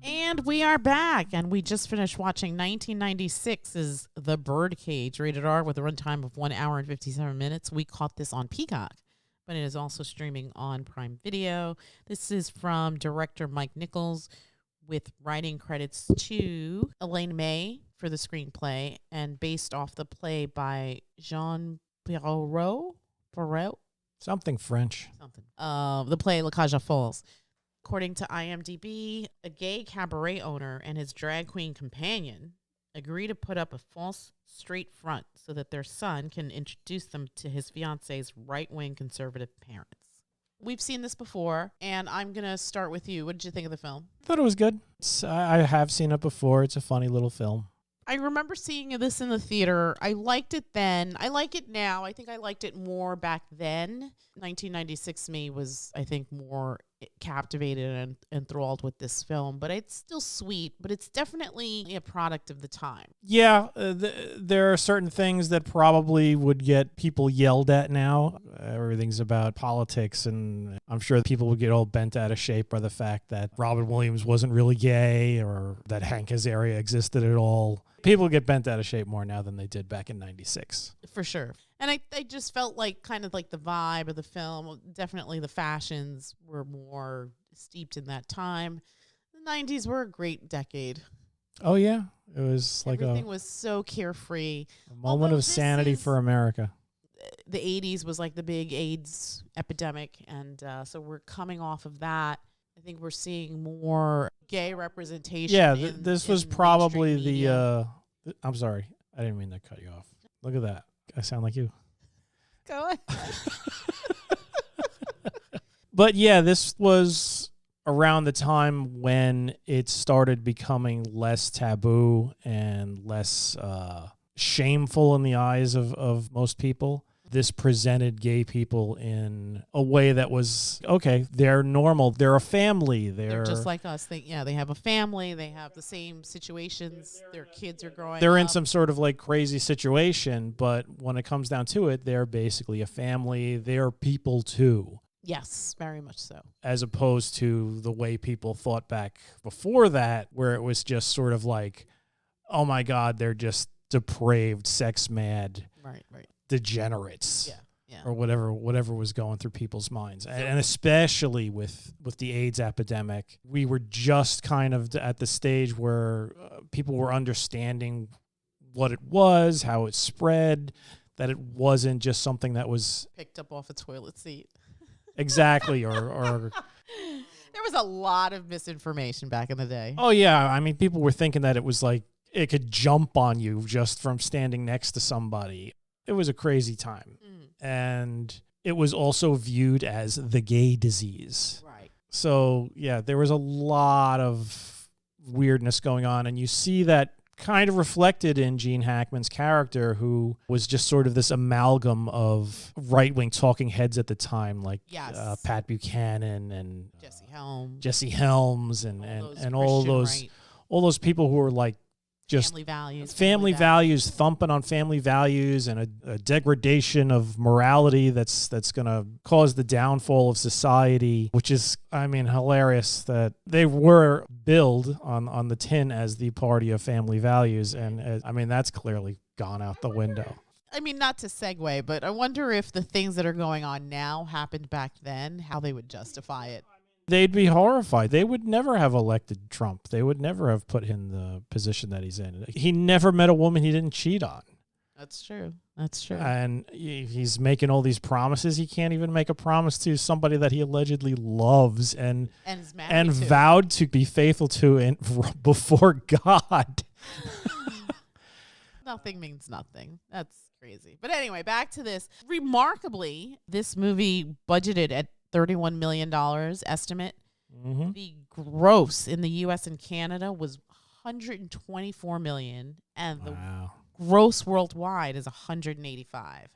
And we are back, and we just finished watching 1996's The Birdcage, rated R, with a runtime of 1 hour and 57 minutes. We caught this on Peacock, but it is also streaming on Prime Video. This is from director Mike Nichols, with writing credits to Elaine May for the screenplay, and based off the play by Jean Poiret. Something French. The play Cage Aux Folles. According to IMDb, a gay cabaret owner and his drag queen companion agree to put up a false straight front so that their son can introduce them to his fiance's right-wing conservative parents. We've seen this before, and I'm going to start with you. What did you think of the film? I thought it was good. I have seen it before. It's a funny little film. I remember seeing this in the theater. I liked it then. I like it now. I think I liked it more back then. 1996 me was, I think, more captivated and enthralled with this film. But it's still sweet, but it's definitely a product of the time. Yeah, there are certain things that probably would get people yelled at now. Everything's about politics, and I'm sure people would get all bent out of shape by the fact that Robin Williams wasn't really gay or that Hank Azaria existed at all. People get bent out of shape more now than they did back in 96. For sure. And I just felt like kind of like the vibe of the film, definitely the fashions were more steeped in that time. The 90s were a great decade. Oh, yeah. It was like everything was so carefree. A moment of sanity for America. The 80s was like the big AIDS epidemic, and so we're coming off of that. I think we're seeing more gay representation. Yeah, this was probably the I'm sorry. I didn't mean to cut you off. Look at that. I sound like you. Go ahead. But yeah, this was around the time when it started becoming less taboo and less shameful in the eyes of most people. This presented gay people in a way that was, okay, they're normal. They're a family. They're just like us. They have a family. They have the same situations. Their kids are growing They're up. in some sort of like crazy situation, but when it comes down to it, they're basically a family. They're people too. Yes, very much so. As opposed to the way people thought back before that, where it was just sort of like, oh my God, they're just depraved, sex mad. Right. Degenerates, yeah, or whatever was going through people's minds, and especially with the AIDS epidemic, we were just kind of at the stage where people were understanding what it was, how it spread, that it wasn't just something that was picked up off a toilet seat. Exactly, or there was a lot of misinformation back in the day. Oh yeah, I mean, people were thinking that it was like it could jump on you just from standing next to somebody. It was a crazy time. And it was also viewed as the gay disease. Right. So, yeah, there was a lot of weirdness going on. And you see that kind of reflected in Gene Hackman's character, who was just sort of this amalgam of right-wing talking heads at the time, like Pat Buchanan and Jesse Helms and all those people who were like, just family values, thumping on family values, and a degradation of morality that's going to cause the downfall of society, which is, I mean, hilarious that they were billed on the tin as the party of family values. And I mean, that's clearly gone out the window. I mean, not to segue, but I wonder if the things that are going on now happened back then, how they would justify it. They'd be horrified. They would never have elected Trump. They would never have put him in the position that he's in. He never met a woman he didn't cheat on. That's true. And he's making all these promises. He can't even make a promise to somebody that he allegedly loves and vowed to be faithful to before God. Nothing means nothing. That's crazy. But anyway, back to this. Remarkably, this movie budgeted at $31 million estimate. Mm-hmm. The gross in the U.S. and Canada was $124 million, and the gross worldwide is $185.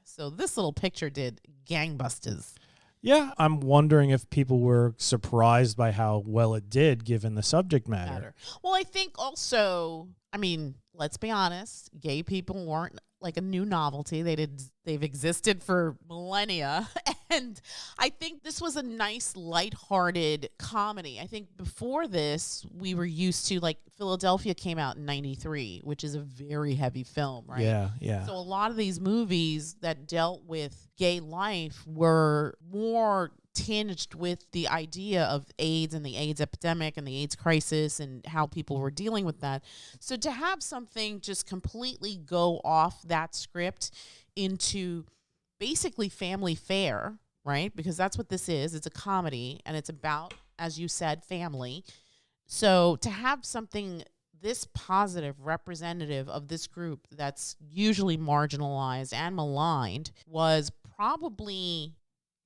So this little picture did gangbusters. Yeah, I'm wondering if people were surprised by how well it did, given the subject matter. Well, I think also, I mean, let's be honest, gay people weren't like a new novelty. They've existed for millennia. And I think this was a nice, lighthearted comedy. I think before this, we were used to, like, Philadelphia came out in 93, which is a very heavy film, right? Yeah, yeah. So a lot of these movies that dealt with gay life were more tinged with the idea of AIDS and the AIDS epidemic and the AIDS crisis and how people were dealing with that. So to have something just completely go off that script into basically family fare, right? Because that's what this is. It's a comedy, and it's about, as you said, family. So to have something this positive, representative of this group that's usually marginalized and maligned was probably...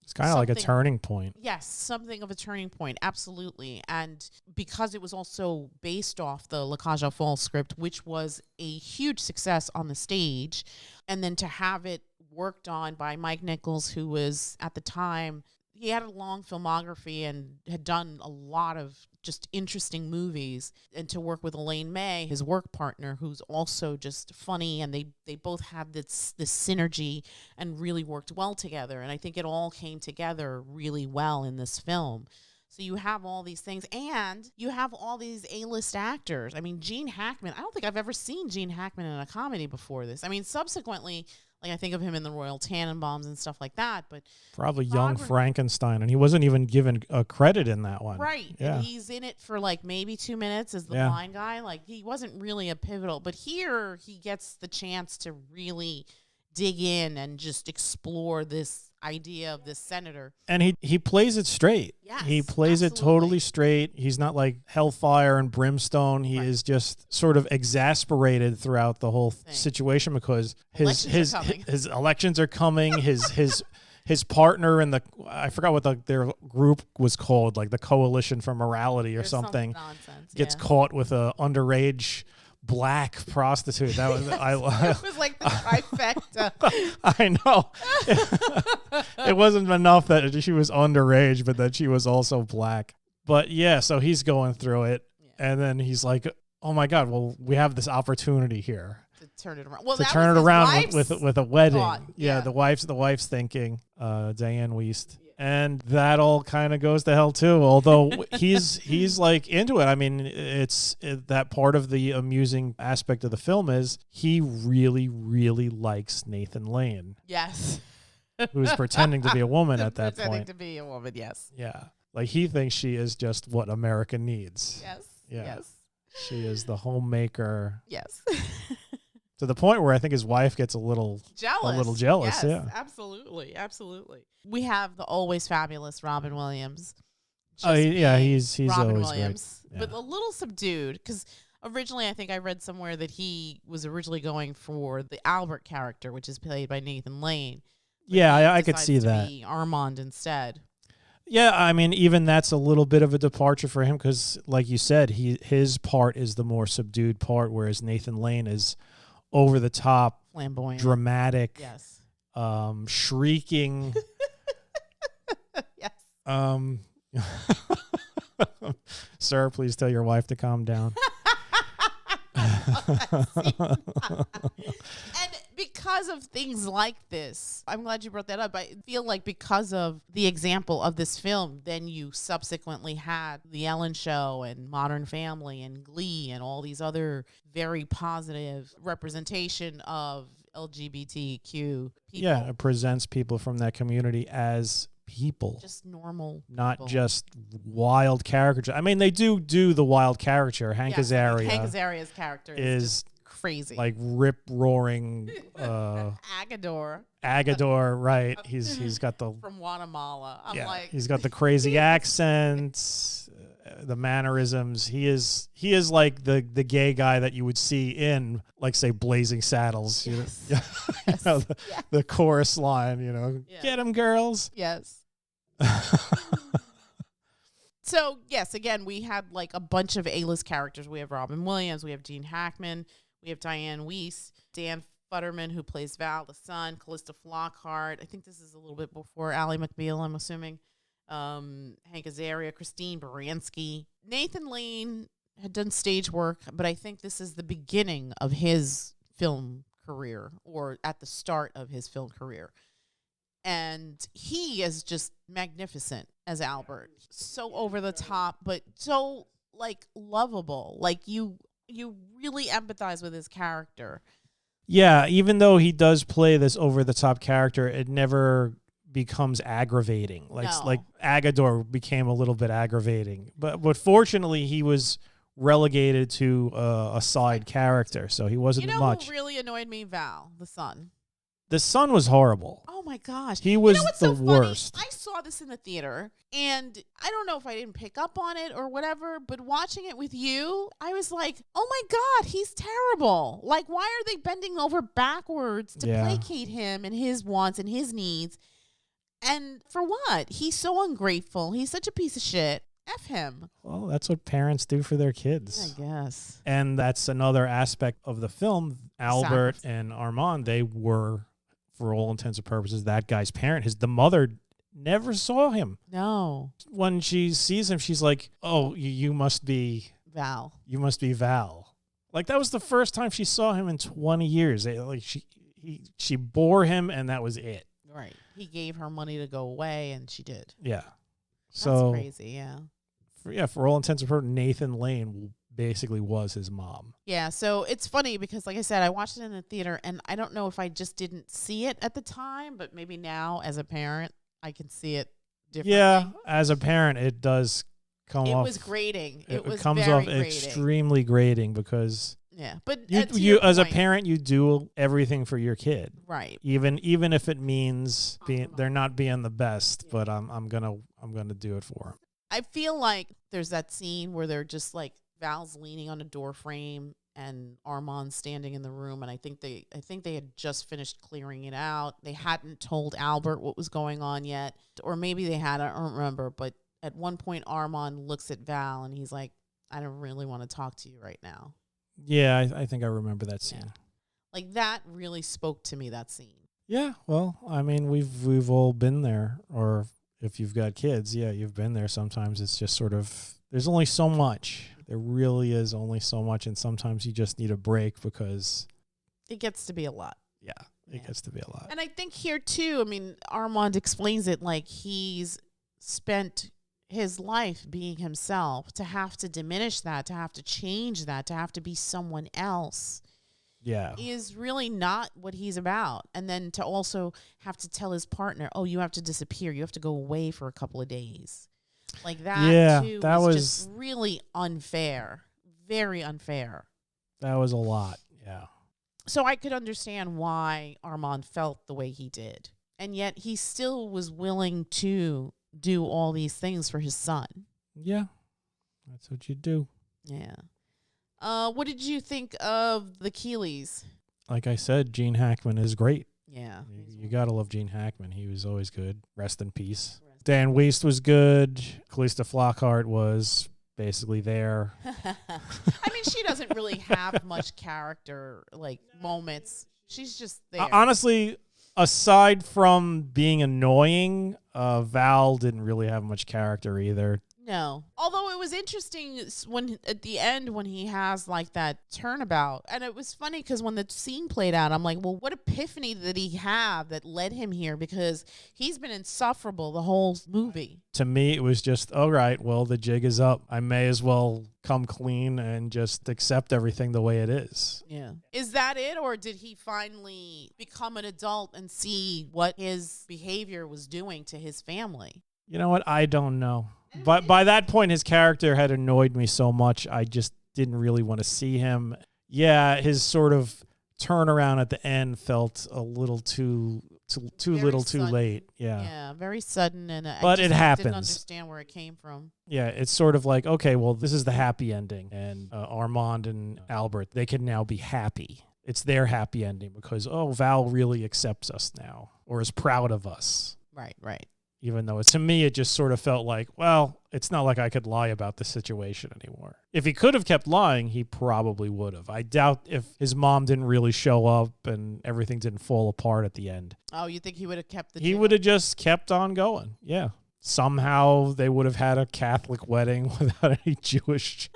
It's kind of like a turning point. Yes, something of a turning point, absolutely. And because it was also based off the Cage Aux Folles script, which was a huge success on the stage, and then to have it worked on by Mike Nichols, who was at the time, he had a long filmography and had done a lot of just interesting movies, and to work with Elaine May, his work partner, who's also just funny, and they both had this synergy and really worked well together. And I think it all came together really well in this film. So you have all these things, and you have all these A-list actors. I mean, Gene Hackman, I don't think I've ever seen Gene Hackman in a comedy before this. I mean, subsequently, like, I think of him in the Royal Tenenbaums and stuff like that, but probably Young Frankenstein, and he wasn't even given a credit in that one. Right. Yeah. And he's in it for like maybe 2 minutes as the blind guy. Like, he wasn't really a pivotal, but here he gets the chance to really dig in and just explore this idea of this senator. And he plays it straight. Yes, he plays it totally straight. He's not like hellfire and brimstone. He is just sort of exasperated throughout the whole situation because his elections are coming. His partner in I forgot what their group was called, like the Coalition for Morality or something, gets caught with a underage black prostitute. That was it was like the trifecta. I know. It wasn't enough that she was underage, but that she was also black. But yeah, so he's going through it, and then he's like, "Oh my God! Well, we have this opportunity here to turn it around. Well, to turn it around with a wedding." Thought. Yeah, the wife's thinking, Diane Wiest. And that all kind of goes to hell too. Although he's like into it. I mean, that part of the amusing aspect of the film is he really, really likes Nathan Lane. Yes. Who's pretending to be a woman at that point. Pretending to be a woman, yes. Yeah. Like, he thinks she is just what America needs. Yes. Yeah. Yes. She is the homemaker. Yes. To the point where I think his wife gets a little jealous. Yes, yeah. Absolutely. Absolutely. We have the always fabulous Robin Williams. Oh, yeah, he's Robin always Williams, great. Yeah. But a little subdued, because originally I think I read somewhere that he was originally going for the Albert character, which is played by Nathan Lane. Yeah, I could see that. Be Armand instead. Yeah, I mean, even that's a little bit of a departure for him because, like you said, his part is the more subdued part, whereas Nathan Lane is over the top, flamboyant, dramatic, yes, shrieking. Yes. Sir, please tell your wife to calm down. And because of things like this, I'm glad you brought that up. I feel like because of the example of this film, then you subsequently had The Ellen Show and Modern Family and Glee and all these other very positive representation of LGBTQ people. Yeah, it presents people from that community as people, just normal, not people. Just wild caricature. I mean, they do the wild caricature. Hank Azaria. Hank Azaria's character is crazy, like rip roaring. Agador, right? He's got the from Guatemala. He's got the crazy accents, the mannerisms. He is like the gay guy that you would see in, like, say, Blazing Saddles. Yes. The chorus line, get 'em, girls. Yes. So, yes, again, we had like a bunch of A-list characters. We have Robin Williams, we have Gene Hackman, we have Diane Wiest, Dan Futterman, who plays Val, the son, Callista Flockhart. I think this is a little bit before Ally McBeal, I'm assuming. Hank Azaria, Christine Baranski. Nathan Lane had done stage work, but I think this is the beginning of his film career, or at the start of his film career. And he is just magnificent as Albert. So over the top, but so like lovable. Like you really empathize with his character. Yeah, even though he does play this over the top character, it never becomes aggravating. Like Agador became a little bit aggravating. But fortunately he was relegated to a side character, so he wasn't much. Who really annoyed me? Val, the son. The son was horrible. Oh my gosh. He was the so worst. Funny? I saw this in the theater, and I don't know if I didn't pick up on it or whatever, but watching it with you, I was like, oh my God, he's terrible. Like, why are they bending over backwards to placate him and his wants and his needs? And for what? He's so ungrateful. He's such a piece of shit. F him. Well, that's what parents do for their kids. I guess. And that's another aspect of the film. Albert and Armand, they were, for all intents and purposes, that guy's parent. The mother never saw him. No. When she sees him, she's like, oh, you must be Val. You must be Val. Like, that was the first time she saw him in 20 years. She bore him, and that was it. Right. He gave her money to go away, and she did. Yeah. So, that's crazy, yeah. For all intents and purposes, Nathan Lane basically was his mom. Yeah, so it's funny because, like I said, I watched it in the theater, and I don't know if I just didn't see it at the time, but maybe now, as a parent, I can see it differently. Yeah, as a parent, it does come off. It was grating. It was comes very off grating. Extremely grating because... Yeah, but you as a parent, you do everything for your kid, right? Even if it means they're not being the best, but I'm gonna do it for them. I feel like there's that scene where they're just like Val's leaning on a door frame and Armand's standing in the room, and I think they had just finished clearing it out. They hadn't told Albert what was going on yet, or maybe they had. I don't remember, but at one point Armand looks at Val and he's like, "I don't really want to talk to you right now." Yeah, I think I remember that scene. Yeah. Like, that really spoke to me, that scene. Yeah, well, I mean, we've all been there, or if you've got kids, yeah, you've been there. Sometimes it's just sort of, there's only so much. There really is only so much, and sometimes you just need a break because... It gets to be a lot. Yeah, it gets to be a lot. And I think here, too, I mean, Armand explains it like he's spent his life being himself. To have to diminish that, to have to change that, to have to be someone else, is really not what he's about. And then to also have to tell his partner, oh, you have to disappear, you have to go away for a couple of days, like that. Too, that was just really unfair, very unfair. That was a lot. Yeah. So I could understand why Armand felt the way he did, and yet he still was willing to do all these things for his son. Yeah. That's what you do. Yeah. What did you think of the Keeleys? Like I said, Gene Hackman is great. Yeah. You gotta love Gene Hackman. He was always good. Rest in peace. Dan Weist was good. Calista Flockhart was basically there. I mean, she doesn't really have much character, like, moments. She's just there. Honestly, aside from being annoying, Val didn't really have much character either. No. Although it was interesting when at the end when he has like that turnabout. And it was funny because when the scene played out, I'm like, well, what epiphany did he have that led him here? Because he's been insufferable the whole movie. To me, it was just, all right, well, the jig is up. I may as well come clean and just accept everything the way it is. Yeah. Is that it? Or did he finally become an adult and see what his behavior was doing to his family? You know what? I don't know. But by that point, his character had annoyed me so much, I just didn't really want to see him. Yeah, his sort of turnaround at the end felt a little too little, too late. Yeah. Yeah, very sudden, and but it happens. Didn't understand where it came from. Yeah, it's sort of like, okay, well, this is the happy ending, and Armand and Albert, they can now be happy. It's their happy ending because, oh, Val really accepts us now, or is proud of us. Right. Even though to me, it just sort of felt like, well, it's not like I could lie about the situation anymore. If he could have kept lying, he probably would have. I doubt if his mom didn't really show up and everything didn't fall apart at the end. Oh, you think he would have kept the... He would have just kept on going. Yeah. Somehow they would have had a Catholic wedding without any Jewish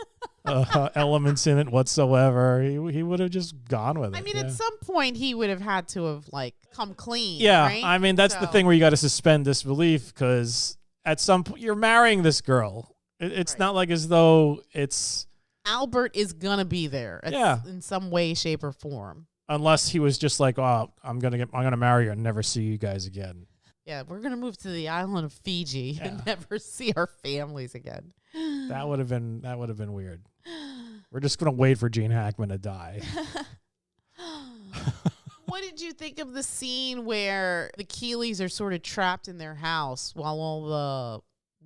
elements in it whatsoever. He would have just gone with it. I mean, at some point he would have had to have like come clean. Yeah, right? I mean that's the thing where you got to suspend disbelief because at some point you're marrying this girl. It's not like as though it's Albert is gonna be there. In some way, shape, or form. Unless he was just like, oh, I'm gonna marry her and never see you guys again. Yeah, we're gonna move to the island of Fiji and never see our families again. That would have been weird. We're just gonna wait for Gene Hackman to die. What did you think of the scene where the Keeleys are sort of trapped in their house while all the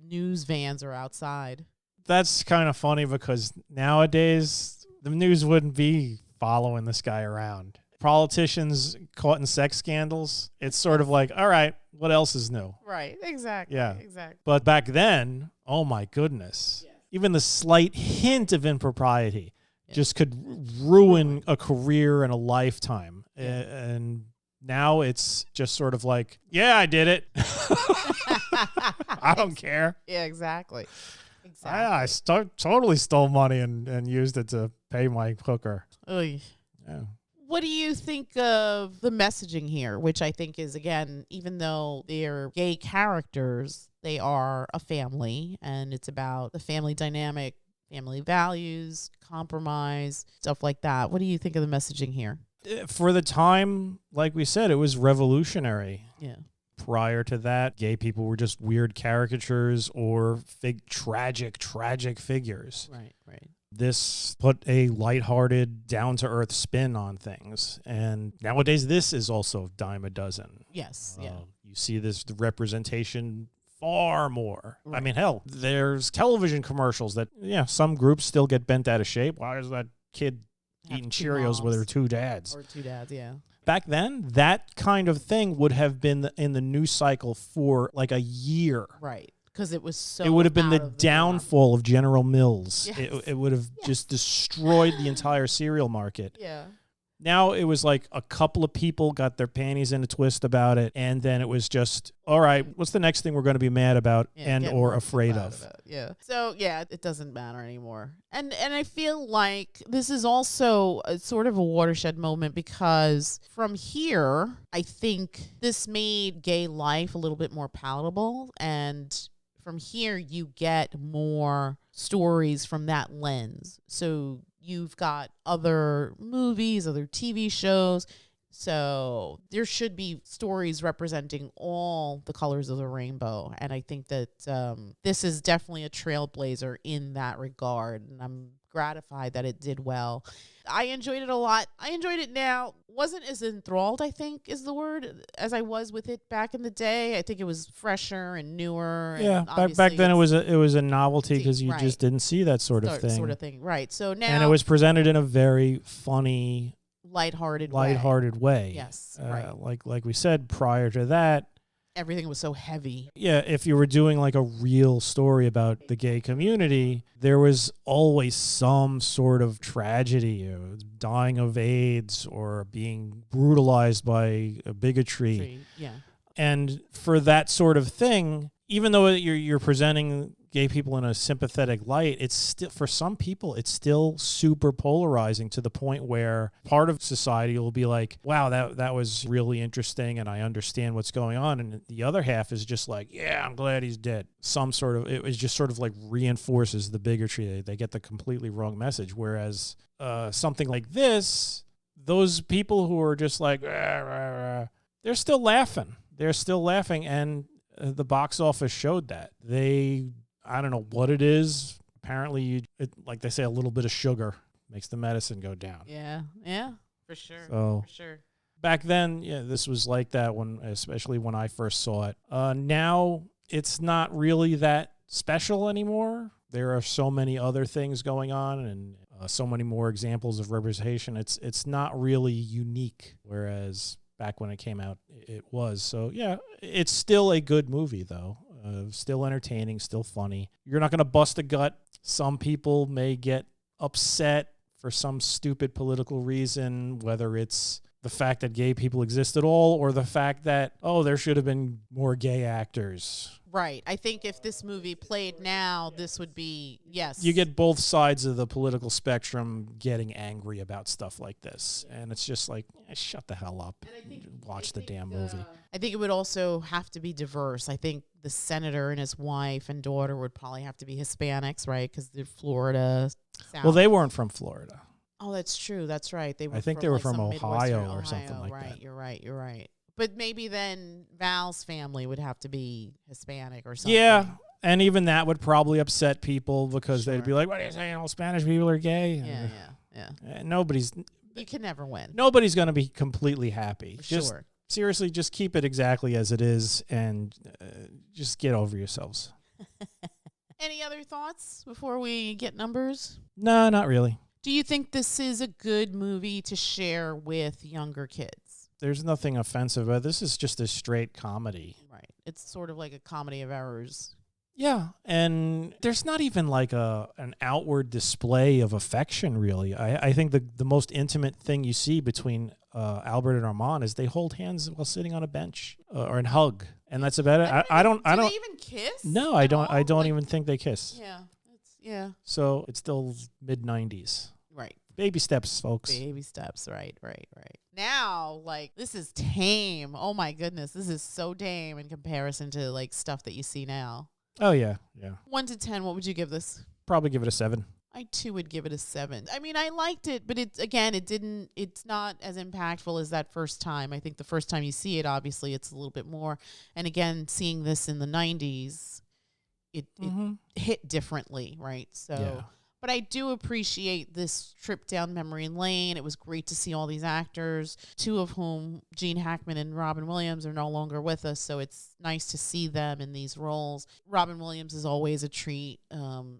news vans are outside? That's kind of funny because nowadays the news wouldn't be following this guy around. Politicians caught in sex scandals, it's sort of like, all right, what else is new? Right, exactly. Yeah. Exactly. But back then, oh my goodness, even the slight hint of impropriety just could ruin a career and a lifetime. And now it's just sort of like, yeah, I did it. I don't care. Yeah, exactly. I totally stole money and used it to pay my hooker. Oy. Yeah. What do you think of the messaging here, which I think is, again, even though they're gay characters, they are a family, and it's about the family dynamic, family values, compromise, stuff like that. What do you think of the messaging here? For the time, like we said, it was revolutionary. Yeah. Prior to that, gay people were just weird caricatures or tragic figures. Right. This put a lighthearted, down-to-earth spin on things. And nowadays, this is also dime a dozen. Yes, You see this representation far more. Right. I mean, hell, there's television commercials that, some groups still get bent out of shape. Why is that kid eating Cheerios with her two dads? Or two dads, yeah. Back then, that kind of thing would have been in the news cycle for like a year. Right. Because it was so. It would have been the downfall of General Mills. Yes. It would have just destroyed the entire cereal market. Yeah. Now it was like a couple of people got their panties in a twist about it, and then it was just, all right, what's the next thing we're going to be mad about or afraid of? Yeah. So, it doesn't matter anymore. And I feel like this is also a sort of a watershed moment because from here, I think this made gay life a little bit more palatable, and from here you get more stories from that lens. So you've got other movies, other TV shows. So there should be stories representing all the colors of the rainbow. And I think that this is definitely a trailblazer in that regard. And I'm gratified that it did well. I enjoyed it a lot. I enjoyed it now. Wasn't as enthralled, I think, is the word, as I was with it back in the day. I think it was fresher and newer. Yeah, and back then it was a novelty because you just didn't see that sort of thing. Right. So now, and it was presented in a very funny, lighthearted way. Yes, right. Like we said, prior to that, everything was so heavy. Yeah, if you were doing like a real story about the gay community, there was always some sort of tragedy, dying of AIDS or being brutalized by a bigotry. Yeah. And for that sort of thing, even though you're presenting gay people in a sympathetic light, it's still, for some people, it's still super polarizing to the point where part of society will be like, wow, that was really interesting and I understand what's going on. And the other half is just like, yeah, I'm glad he's dead. It was just sort of like reinforces the bigotry. They get the completely wrong message. Whereas something like this, those people who are just like, they're still laughing. They're still laughing. And the box office showed that. I don't know what it is. Apparently, like they say, a little bit of sugar makes the medicine go down. Yeah, for sure. So, for sure. Back then, this was like that especially when I first saw it. Now, it's not really that special anymore. There are so many other things going on and so many more examples of representation. It's not really unique, whereas back when it came out, it was. So, it's still a good movie, though. Still entertaining, still funny. You're not going to bust a gut. Some people may get upset for some stupid political reason, whether it's the fact that gay people exist at all, or the fact that, oh, there should have been more gay actors. Right. I think if this movie played now, this would be, yes. You get both sides of the political spectrum getting angry about stuff like this. And it's just like, shut the hell up. Watch the damn movie. I think it would also have to be diverse. I think the senator and his wife and daughter would probably have to be Hispanics, right? Because they're Florida. South. Well, they weren't from Florida. Oh, that's true. That's right. I think they were from Ohio or something like right, that. You're right. But maybe then Val's family would have to be Hispanic or something. Yeah, and even that would probably upset people because they'd be like, "What are you saying? All Spanish people are gay?" Yeah. You can never win. Nobody's going to be completely happy. Sure. Seriously, just keep it exactly as it is, and just get over yourselves. Any other thoughts before we get numbers? No, not really. Do you think this is a good movie to share with younger kids? There's nothing offensive about it. This is just a straight comedy. Right. It's sort of like a comedy of errors. Yeah, and there's not even like an outward display of affection, really. I think the most intimate thing you see between Albert and Armand is they hold hands while sitting on a bench or and hug, and that's about it. I don't. Do they even kiss? No, I don't. I don't even think they kiss. Yeah. So it's still mid-90s. Right. Baby steps, folks. Baby steps, right. Now, like, this is tame. Oh, my goodness. This is so tame in comparison to, like, stuff that you see now. Oh, yeah. 1 to 10, what would you give this? Probably give it a 7. I, too, would give it a 7. I mean, I liked it, but it's not as impactful as that first time. I think the first time you see it, obviously, it's a little bit more. And, again, seeing this in the 90s, it hit differently, right? So... Yeah. But I do appreciate this trip down memory lane. It was great to see all these actors, 2 of whom, Gene Hackman and Robin Williams, are no longer with us. So it's nice to see them in these roles. Robin Williams is always a treat.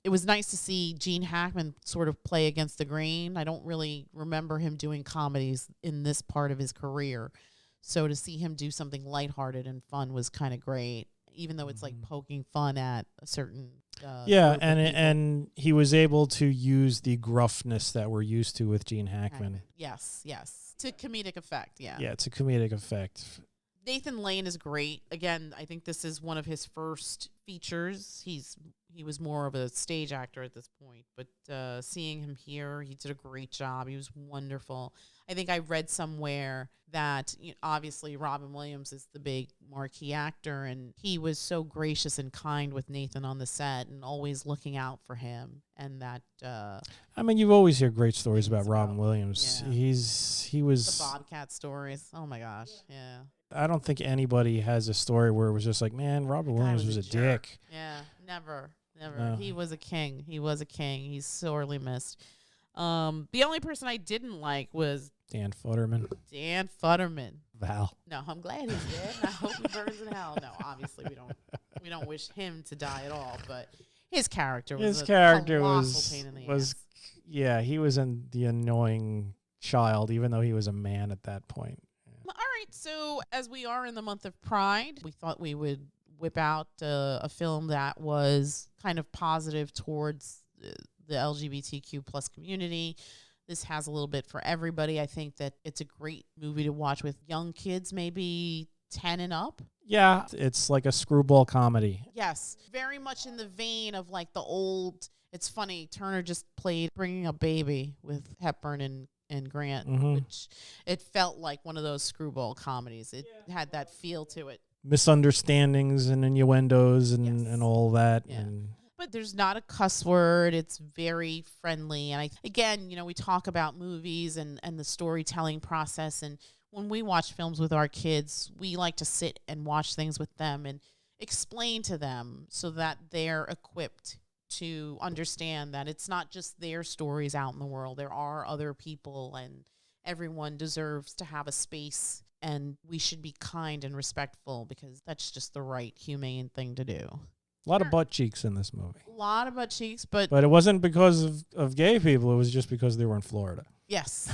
It was nice to see Gene Hackman sort of play against the grain. I don't really remember him doing comedies in this part of his career. So to see him do something lighthearted and fun was kind of great, even though it's like poking fun at a certain... and he was able to use the gruffness that we're used to with Gene Hackman. Yes. To comedic effect, yeah. Yeah, it's a comedic effect. Nathan Lane is great. Again, I think this is one of his first features. He was more of a stage actor at this point, but seeing him here, he did a great job. He was wonderful. I think I read somewhere that obviously Robin Williams is the big marquee actor, and he was so gracious and kind with Nathan on the set and always looking out for him. And that I mean, you always hear great stories about Robin Williams. Yeah. He was the Bobcat stories. Oh my gosh, yeah. I don't think anybody has a story where it was just like, man, Robin Williams was a dick. Yeah, never. No. He was a king. He's sorely missed. The only person I didn't like was Dan Futterman. Val. No, I'm glad he's dead. I hope he burns in hell. No, obviously we don't wish him to die at all. But his character was pain in the ass. Yeah, he was the annoying child, even though he was a man at that point. Yeah. All right, so as we are in the month of Pride, we thought we would whip out a film that was kind of positive towards the LGBTQ plus community. This has a little bit for everybody. I think that it's a great movie to watch with young kids, maybe 10 and up. Yeah, it's like a screwball comedy. Yes, very much in the vein of like the old. It's funny, Turner just played Bringing Up Baby with Hepburn and Grant, which it felt like one of those screwball comedies. It had that feel to it. Misunderstandings and innuendos and all that. Yeah. And but there's not a cuss word. It's very friendly. And we talk about movies and the storytelling process. And when we watch films with our kids, we like to sit and watch things with them and explain to them so that they're equipped to understand that it's not just their stories out in the world. There are other people, and everyone deserves to have a space, and we should be kind and respectful because that's just the right, humane thing to do. A lot of butt cheeks in this movie. A lot of butt cheeks, but it wasn't because of gay people. It was just because they were in Florida. Yes.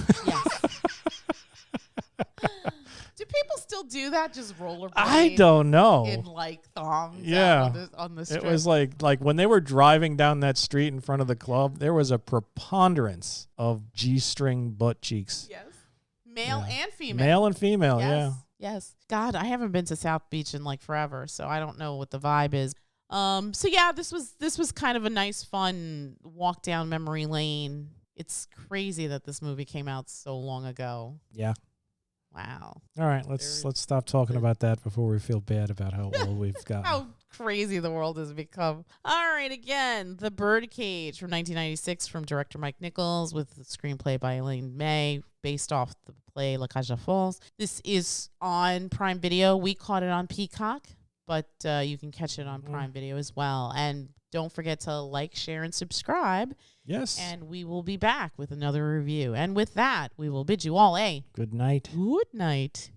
Do people still do that? Just rollerblade? I don't know. In like thongs? Yeah. On the strip? It was like when they were driving down that street in front of the club, there was a preponderance of G-string butt cheeks. Yes. Male and female. Male and female, yeah. Yes. God, I haven't been to South Beach in like forever, so I don't know what the vibe is. So yeah, this was kind of a nice, fun walk down memory lane. It's crazy that this movie came out so long ago. Yeah. Wow. All right, let's stop talking about that before we feel bad about how old we've gotten. How crazy the world has become. All right, again, The Birdcage from 1996 from director Mike Nichols with the screenplay by Elaine May, based off the play Cage Aux Folles. This is on Prime Video. We caught it on Peacock, but you can catch it on Prime Video as well. And don't forget to like, share, and subscribe. Yes. And we will be back with another review. And with that, we will bid you all a good night. Good night.